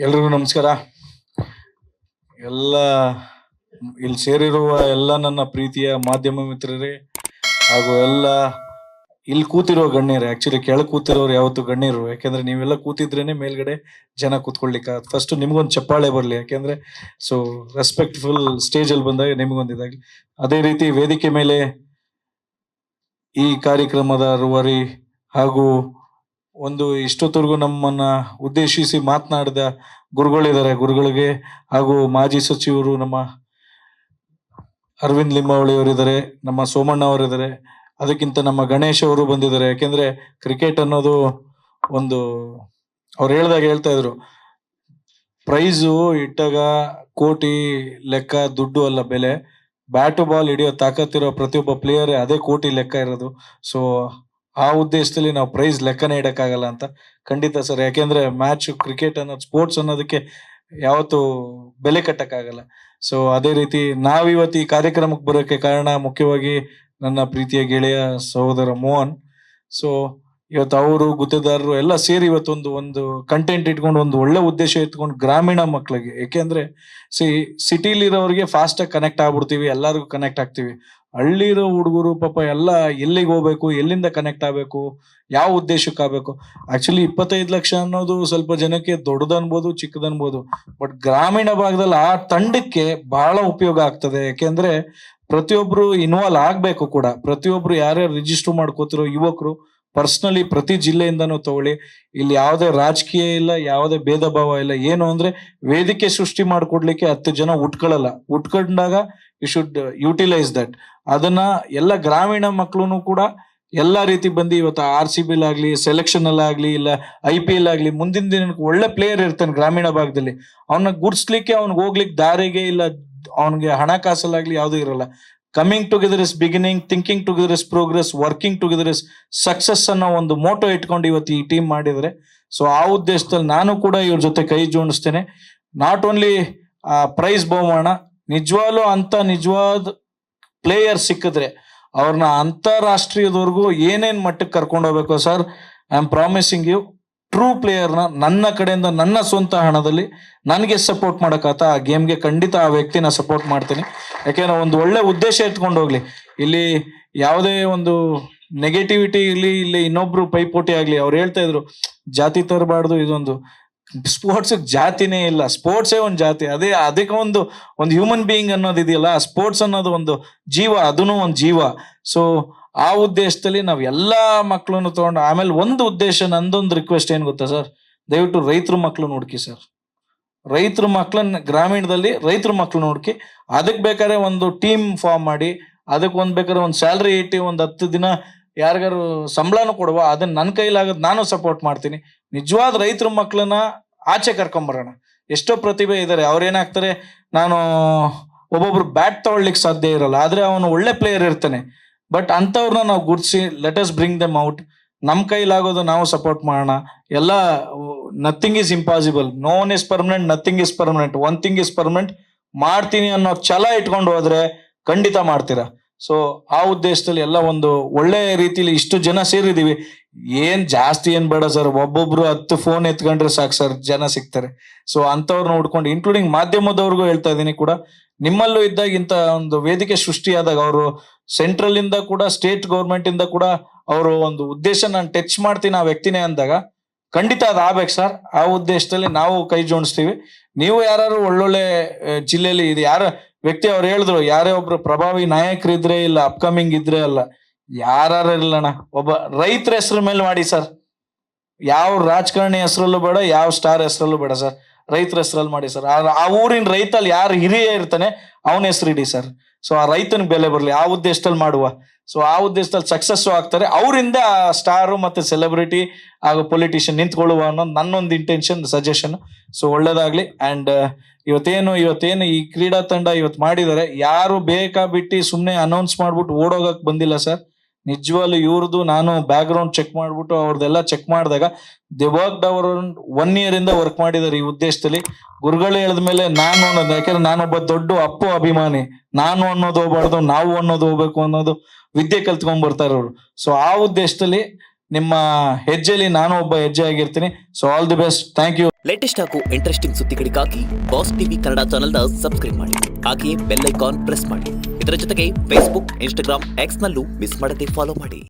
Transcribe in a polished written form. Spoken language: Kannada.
ಎಲ್ರಿಗೂ ನಮಸ್ಕಾರ. ಎಲ್ಲ ಇಲ್ಲಿ ಸೇರಿರುವ ಎಲ್ಲ ನನ್ನ ಪ್ರೀತಿಯ ಮಾಧ್ಯಮ ಮಿತ್ರರೇ ಹಾಗೂ ಎಲ್ಲ ಇಲ್ಲಿ ಕೂತಿರೋ ಗಣ್ಯರೇ. ಆಕ್ಚುಲಿ ಕೆಳಗೆ ಕೂತಿರೋರು ಯಾವತ್ತು ಗಣ್ಯರು, ಯಾಕೆಂದ್ರೆ ನೀವೆಲ್ಲ ಕೂತಿದ್ರೇನೆ ಮೇಲ್ಗಡೆ ಜನ ಕೂತ್ಕೊಳ್ಲಿಕ್ಕೆ. ಫಸ್ಟ್ ನಿಮ್ಗೊಂದು ಚಪ್ಪಾಳೆ ಬರಲಿ, ಯಾಕೆಂದ್ರೆ ಸೊ ರೆಸ್ಪೆಕ್ಟ್ಫುಲ್ ಸ್ಟೇಜ್ ಅಲ್ಲಿ ಬಂದಾಗ ನಿಮ್ಗೊಂದು ಇದಾಗಿ. ಅದೇ ರೀತಿ ವೇದಿಕೆ ಮೇಲೆ ಈ ಕಾರ್ಯಕ್ರಮದ ರೂವಾರಿ ಹಾಗೂ ಒಂದು ಇಷ್ಟೊತ್ತವರೆಗೂ ನಮ್ಮನ್ನ ಉದ್ದೇಶಿಸಿ ಮಾತನಾಡಿದ ಗುರುಗಳಿದ್ದಾರೆ, ಗುರುಗಳಿಗೆ ಹಾಗೂ ಮಾಜಿ ಸಚಿವರು ನಮ್ಮ ಅರವಿಂದ್ ಲಿಂಬಾವಳಿ ಅವರಿದ್ದಾರೆ, ನಮ್ಮ ಸೋಮಣ್ಣ ಅವರಿದ್ದಾರೆ, ಅದಕ್ಕಿಂತ ನಮ್ಮ ಗಣೇಶ್ ಅವರು ಬಂದಿದ್ದಾರೆ. ಯಾಕೆಂದ್ರೆ ಕ್ರಿಕೆಟ್ ಅನ್ನೋದು ಒಂದು ಅವ್ರು ಹೇಳ್ತಾ ಇದ್ರು, ಪ್ರೈಸು ಇಟ್ಟಾಗ ಕೋಟಿ ಲೆಕ್ಕ ದುಡ್ಡು ಅಲ್ಲ ಬೆಲೆ, ಬ್ಯಾಟು ಬಾಲ್ ಹಿಡಿಯೋ ತಾಕತ್ತಿರೋ ಪ್ರತಿಯೊಬ್ಬ ಪ್ಲೇಯರ್ ಅದೇ ಕೋಟಿ ಲೆಕ್ಕ ಇರೋದು. ಸೊ ಆ ಉದ್ದೇಶದಲ್ಲಿ ನಾವು ಪ್ರೈಸ್ ಲೆಕ್ಕನೇ ಇಡಕ್ಕಾಗಲ್ಲ ಅಂತ. ಖಂಡಿತ ಸರ್, ಯಾಕೆಂದ್ರೆ ಮ್ಯಾಚ್ ಕ್ರಿಕೆಟ್ ಅನ್ನೋದು ಸ್ಪೋರ್ಟ್ಸ್ ಅನ್ನೋದಕ್ಕೆ ಯಾವತ್ತು ಬೆಲೆ ಕಟ್ಟಕ್ಕಾಗಲ್ಲ. ಸೊ ಅದೇ ರೀತಿ ನಾವಿವತ್ತು ಈ ಕಾರ್ಯಕ್ರಮಕ್ಕೆ ಬರೋಕ್ಕೆ ಕಾರಣ ಮುಖ್ಯವಾಗಿ ನನ್ನ ಪ್ರೀತಿಯ ಗೆಳೆಯ ಸಹೋದರ ಮೋಹನ್. ಸೊ ಇವತ್ತು ಅವರು ಗುತ್ತೇದಾರರು ಎಲ್ಲ ಸೇರಿ ಇವತ್ತೊಂದು ಒಂದು ಕಂಟೆಂಟ್ ಇಟ್ಕೊಂಡು ಒಂದು ಒಳ್ಳೆ ಉದ್ದೇಶ ಇಟ್ಕೊಂಡು ಗ್ರಾಮೀಣ ಮಕ್ಕಳಿಗೆ, ಯಾಕೆಂದ್ರೆ ಸಿಟಿಲಿರೋರಿಗೆ ಫಾಸ್ಟ್ ಆಗಿ ಕನೆಕ್ಟ್ ಆಗ್ಬಿಡ್ತೀವಿ, ಎಲ್ಲರಿಗೂ ಕನೆಕ್ಟ್ ಆಗ್ತೀವಿ. ಹಳ್ಳಿರೋ ಹುಡುಗರು ಪಾಪ ಎಲ್ಲ ಎಲ್ಲಿಗೆ ಹೋಗ್ಬೇಕು, ಎಲ್ಲಿಂದ ಕನೆಕ್ಟ್ ಆಗ್ಬೇಕು, ಯಾವ ಉದ್ದೇಶಕ್ಕೆ ಆಗ್ಬೇಕು. ಆಕ್ಚುಲಿ 25 ಲಕ್ಷ ಅನ್ನೋದು ಸ್ವಲ್ಪ ಜನಕ್ಕೆ ದೊಡ್ಡದನ್ಬೋದು ಚಿಕ್ಕದನ್ಬೋದು, ಬಟ್ ಗ್ರಾಮೀಣ ಭಾಗದಲ್ಲಿ ಆ ತಂಡಕ್ಕೆ ಬಹಳ ಉಪಯೋಗ ಆಗ್ತದೆ. ಯಾಕೆಂದ್ರೆ ಪ್ರತಿಯೊಬ್ರು ಇನ್ವಾಲ್ವ್ ಆಗ್ಬೇಕು ಕೂಡ. ಪ್ರತಿಯೊಬ್ರು ಯಾರ್ಯಾರು ರಿಜಿಸ್ಟರ್ ಮಾಡ್ಕೋತಿರೋ ಯುವಕರು ಪರ್ಸನಲಿ ಪ್ರತಿ ಜಿಲ್ಲೆಯಿಂದನೂ ತಗೊಳ್ಳಿ. ಇಲ್ಲಿ ಯಾವುದೇ ರಾಜಕೀಯ ಇಲ್ಲ, ಯಾವುದೇ ಭೇದ ಭಾವ ಇಲ್ಲ. ಏನು ಅಂದ್ರೆ ವೇದಿಕೆ ಸೃಷ್ಟಿ ಮಾಡ್ಕೊಡ್ಲಿಕ್ಕೆ 10 ಜನ ಉಟ್ಕೊಂಡಾಗ ಯು ಶುಡ್ ಯುಟಿಲೈಸ್ ದಟ್. ಅದನ್ನ ಎಲ್ಲ ಗ್ರಾಮೀಣ ಮಕ್ಕಳು ಕೂಡ ಎಲ್ಲಾ ರೀತಿ ಬಂದು ಇವತ್ತು RCB ಆಗ್ಲಿ, ಸೆಲೆಕ್ಷನ್ ಅಲ್ಲಾಗ್ಲಿ, ಇಲ್ಲ IPL ಆಗ್ಲಿ, ಮುಂದಿನ ದಿನಕ್ಕೆ ಒಳ್ಳೆ ಪ್ಲೇಯರ್ ಇರ್ತಾನೆ ಗ್ರಾಮೀಣ ಭಾಗದಲ್ಲಿ. ಅವನ್ನ ಗುಡ್ಸ್ಲಿಕ್ಕೆ, ಅವ್ನಿಗೆ ಹೋಗ್ಲಿಕ್ಕೆ ದಾರಿಗೆ ಇಲ್ಲ, ಅವನಿಗೆ ಹಣಕಾಸಲ್ಲಾಗ್ಲಿ ಯಾವ್ದು ಇರಲ್ಲ. Coming together is beginning, thinking together is progress, working together is success ಅನ್ನೋ ಒಂದು ಮೋಟೋ ಇಟ್ಕೊಂಡು ಇವತ್ತು ಈ ಟೀಮ್ ಮಾಡಿದ್ರೆ. ಸೊ ಆ ಉದ್ದೇಶದಲ್ಲಿ ನಾನು ಕೂಡ ಇವ್ರ ಜೊತೆ ಕೈ ಜೋಡಿಸ್ತೇನೆ. ನಾಟ್ ಓನ್ಲಿ ಪ್ರೈಸ್ ಬಹುಮಾನ, ನಿಜವಾದ ಪ್ಲೇಯರ್ ಸಿಕ್ಕಿದ್ರೆ ಅವ್ರನ್ನ ಅಂತಾರಾಷ್ಟ್ರೀಯದವರೆಗೂ ಏನೇನ್ ಮಟ್ಟಕ್ಕೆ ಕರ್ಕೊಂಡು ಹೋಗ್ಬೇಕು sir. I am promising you, true ಪ್ಲೇಯರ್ನ ನನ್ನ ಕಡೆಯಿಂದ ನನ್ನ ಸ್ವಂತ ಹಣದಲ್ಲಿ ನನಗೆ ಸಪೋರ್ಟ್ ಮಾಡಕ್ಕಾತ ಆ ಗೇಮ್ಗೆ ಖಂಡಿತ ಆ ವ್ಯಕ್ತಿನ ಸಪೋರ್ಟ್ ಮಾಡ್ತೀನಿ. ಯಾಕೆಂದ್ರೆ ಒಂದು ಒಳ್ಳೆ ಉದ್ದೇಶ ಎತ್ಕೊಂಡು ಹೋಗ್ಲಿ. ಇಲ್ಲಿ ಯಾವುದೇ ಒಂದು ನೆಗೆಟಿವಿಟಿ ಇರ್ಲಿ, ಇಲ್ಲಿ ಇನ್ನೊಬ್ರು ಪೈಪೋಟಿ ಆಗ್ಲಿ. ಅವ್ರು ಹೇಳ್ತಾ ಇದ್ರು ಜಾತಿ ತರಬಾರ್ದು, ಇದೊಂದು ಸ್ಪೋರ್ಟ್ಸ್ ಜಾತಿನೇ ಇಲ್ಲ, ಸ್ಪೋರ್ಟ್ಸೇ ಒಂದು ಜಾತಿ. ಅದಕ್ಕೆ ಒಂದು ಹ್ಯೂಮನ್ ಬೀಯಿಂಗ್ ಅನ್ನೋದು ಇದೆಯಲ್ಲ, ಸ್ಪೋರ್ಟ್ಸ್ ಅನ್ನೋದು ಒಂದು ಜೀವ, ಅದನ್ನು ಒಂದು ಜೀವ. ಸೊ ಆ ಉದ್ದೇಶದಲ್ಲಿ ನಾವ್ ಎಲ್ಲಾ ಮಕ್ಕಳನ್ನು ತಗೊಂಡು, ಆಮೇಲೆ ಒಂದು ಉದ್ದೇಶ, ನಂದೊಂದು ರಿಕ್ವೆಸ್ಟ್ ಏನ್ ಗೊತ್ತಾ ಸರ್, ದಯವಿಟ್ಟು ರೈತರ ಮಕ್ಳು ನೋಡ್ಕಿ ಸರ್. ರೈತರ ಮಕ್ಳನ್ನ ಗ್ರಾಮೀಣದಲ್ಲಿ ರೈತರ ಮಕ್ಳು ನೋಡ್ಕಿ. ಅದಕ್ಕೆ ಬೇಕಾದ್ರೆ ಒಂದು ಟೀಮ್ ಫಾರ್ಮ್ ಮಾಡಿ, ಅದಕ್ಕೆ ಬೇಕಾದ್ರೆ ಒಂದು ಸ್ಯಾಲ್ರಿ ಇಟ್ಟು ಒಂದು 10 ದಿನ ಯಾರಿಗಾರು ಸಂಬಳನೂ ಕೊಡುವ. ಅದನ್ನ ನನ್ನ ಕೈಲಾಗದ್ ನಾನು ಸಪೋರ್ಟ್ ಮಾಡ್ತೀನಿ. ನಿಜವಾದ ರೈತರ ಮಕ್ಳನ್ನ ಆಚೆ ಕರ್ಕೊಂಬರೋಣ. ಎಷ್ಟೋ ಪ್ರತಿಭೆ ಇದ್ದಾರೆ, ಅವ್ರೇನಾಗ್ತಾರೆ, ನಾನು ಒಬ್ಬೊಬ್ರು ಬ್ಯಾಟ್ ತಗೊಳ್ಲಿಕ್ಕೆ ಸಾಧ್ಯ ಇರಲ್ಲ, ಆದ್ರೆ ಅವನು ಒಳ್ಳೆ ಪ್ಲೇಯರ್ ಇರ್ತಾನೆ. ಬಟ್ ಅಂತವ್ರನ್ನ ನಾವು ಗುರ್ಸಿ, let us bring them out. ನಮ್ ಕೈಲಾಗೋದು ನಾವು ಸಪೋರ್ಟ್ ಮಾಡೋಣ. ಎಲ್ಲ nothing is impossible, no one is permanent, nothing is permanent, one thing is permanent. ಮಾಡ್ತೀನಿ ಅನ್ನೋ ಛಲ ಇಟ್ಕೊಂಡು ಹೋದ್ರೆ ಖಂಡಿತ ಮಾಡ್ತೀರಾ. ಸೊ ಆ ಉದ್ದೇಶದಲ್ಲಿ ಎಲ್ಲ ಒಂದು ಒಳ್ಳೆ ರೀತಿಲಿ ಇಷ್ಟು ಜನ ಸೇರಿದೀವಿ. ಏನ್ ಜಾಸ್ತಿ ಏನ್ ಬೇಡ ಸರ್, ಒಬ್ಬೊಬ್ರು 10 ಫೋನ್ ಎತ್ಕೊಂಡ್ರೆ ಸಾಕು ಸರ್, ಜನ ಸಿಗ್ತಾರೆ. ಸೊ ಅಂತವ್ರು ನೋಡ್ಕೊಂಡು, ಇನ್ಕ್ಲೂಡಿಂಗ್ ಮಾಧ್ಯಮದವ್ರಿಗೂ ಹೇಳ್ತಾ ಇದೀನಿ ಕೂಡ, ನಿಮ್ಮಲ್ಲೂ ಇದ್ದಾಗ ಇಂತ ಒಂದು ವೇದಿಕೆ ಸೃಷ್ಟಿಯಾದಾಗ ಅವರು ಸೆಂಟ್ರಲ್ ಇಂದ ಕೂಡ, ಸ್ಟೇಟ್ ಗೌರ್ಮೆಂಟ್ ಇಂದ ಕೂಡ ಅವರು ಒಂದು ಉದ್ದೇಶ ನಾನು ಟಚ್ ಮಾಡ್ತೀನಿ ಆ ವ್ಯಕ್ತಿನೇ ಅಂದಾಗ ಖಂಡಿತ ಅದ್ ಆಗ್ಬೇಕು ಸರ್. ಆ ಉದ್ದೇಶದಲ್ಲಿ ನಾವು ಕೈ ಜೋಡಿಸ್ತೀವಿ. ನೀವು ಯಾರು ಒಳ್ಳೊಳ್ಳೆ ಜಿಲ್ಲೆಯಲ್ಲಿ ಇದು ಯಾರ ವ್ಯಕ್ತಿ ಅವ್ರು ಹೇಳಿದ್ರು, ಯಾರೇ ಒಬ್ರು ಪ್ರಭಾವಿ ನಾಯಕರಿದ್ರೆ, ಇಲ್ಲ ಅಪ್ಕಮಿಂಗ್ ಇದ್ರೆ ಅಲ್ಲ, ಯಾರು ಇಲ್ಲಣ್ಣ, ಒಬ್ಬ ರೈತರ ಹೆಸರು ಮೇಲೆ ಮಾಡಿ ಸರ್. ಯಾವ ರಾಜಕಾರಣಿ ಹೆಸರಲ್ಲೂ ಬೇಡ, ಯಾವ ಸ್ಟಾರ್ ಹೆಸರಲ್ಲೂ ಬೇಡ ಸರ್, ರೈತರ ಹೆಸರಲ್ಲಿ ಮಾಡಿ ಸರ್. ಆ ಊರಿನ ರೈತಲ್ಲಿ ಯಾರು ಹಿರಿಯ ಇರ್ತಾನೆ ಅವನ ಹೆಸರು ಇಡಿ ಸರ್. ಸೊ ಆ ರೈತನಿಗೆ ಬೆಲೆ ಬರಲಿ, ಆ ಉದ್ದೇಶದಲ್ಲಿ ಮಾಡುವ. ಸೊ ಆ ಉದ್ದೇಶದಲ್ಲಿ ಸಕ್ಸಸ್ ಆಗ್ತಾರೆ, ಅವರಿಂದ ಸ್ಟಾರು ಮತ್ತೆ ಸೆಲೆಬ್ರಿಟಿ ಹಾಗೂ ಪೊಲಿಟಿಷಿಯನ್ ನಿಂತ್ಕೊಳ್ಳುವ ಅನ್ನೋದು ನನ್ನೊಂದು ಇಂಟೆನ್ಷನ್, ಸಜೆಷನ್. ಸೊ ಒಳ್ಳೇದಾಗ್ಲಿ. ಅಂಡ್ ಇವತ್ತೇನು ಈ ಕ್ರೀಡಾ ತಂಡ ಇವತ್ತು ಮಾಡಿದ್ದಾರೆ, ಯಾರು ಬೇಕಾ ಬಿಟ್ಟು ಸುಮ್ನೆ ಅನೌನ್ಸ್ ಮಾಡ್ಬಿಟ್ಟು ಓಡೋಗಕ್ ಬಂದಿಲ್ಲ ಸರ್. ನಿಜವಾಗ್ಲೂ ಇವ್ರದ್ದು ನಾನು ಬ್ಯಾಕ್ ಗ್ರೌಂಡ್ ಚೆಕ್ ಮಾಡ್ಬಿಟ್ಟು ಅವ್ರದ್ದೆಲ್ಲ ಚೆಕ್ ಮಾಡಿದಾಗ ದಿ ವರ್ಕ್ ಅವರು 1 year ಇಂದ ವರ್ಕ್ ಮಾಡಿದ್ದಾರೆ ಈ ಉದ್ದೇಶದಲ್ಲಿ. ಗುರುಗಳು ಹೇಳಿದ ಮೇಲೆ ನಾನು ಅನ್ನೋದು, ಯಾಕಂದ್ರೆ ನಾನೊಬ್ಬ ದೊಡ್ಡ ಅಪ್ಪು ಅಭಿಮಾನಿ, ನಾನು ಅನ್ನೋದು ಹೋಗ್ಬಾರ್ದು, ನಾವು ಅನ್ನೋದು ಹೋಗ್ಬೇಕು ಅನ್ನೋದು ವಿದ್ಯೆ ಕಲ್ತ್ಕೊಂಡ್ ಬರ್ತಾರೆ ಅವರು. ಸೊ ಆ ಉದ್ದೇಶದಲ್ಲಿ ನಿಮ್ಮ ಹೆಜ್ಜೆಲಿ ನಾನು ಒಬ್ಬ ಹೆಜ್ಜೆ ಆಗಿರ್ತೀನಿ. So all the best. Thank you. Latest ಹಾಗೂ ಇಂಟ್ರೆಸ್ಟಿಂಗ್ ಸುದ್ದಿಗಳಿಗಾಗಿ ಬಾಸ್ ಟಿವಿ ಕನ್ನಡ ಚಾನೆಲ್ನ ಸಬ್ಸ್ಕ್ರೈಬ್ ಮಾಡಿ. ಹಾಗೆಯೇ ಬೆಲ್ ಐಕಾನ್ ಪ್ರೆಸ್ ಮಾಡಿ. ಇದರ ಜೊತೆಗೆ ಫೇಸ್ಬುಕ್, ಇನ್ಸ್ಟಾಗ್ರಾಮ್, ಎಕ್ಸ್ ನಲ್ಲೂ ಮಿಸ್ ಮಾಡದೆ ಫಾಲೋ ಮಾಡಿ.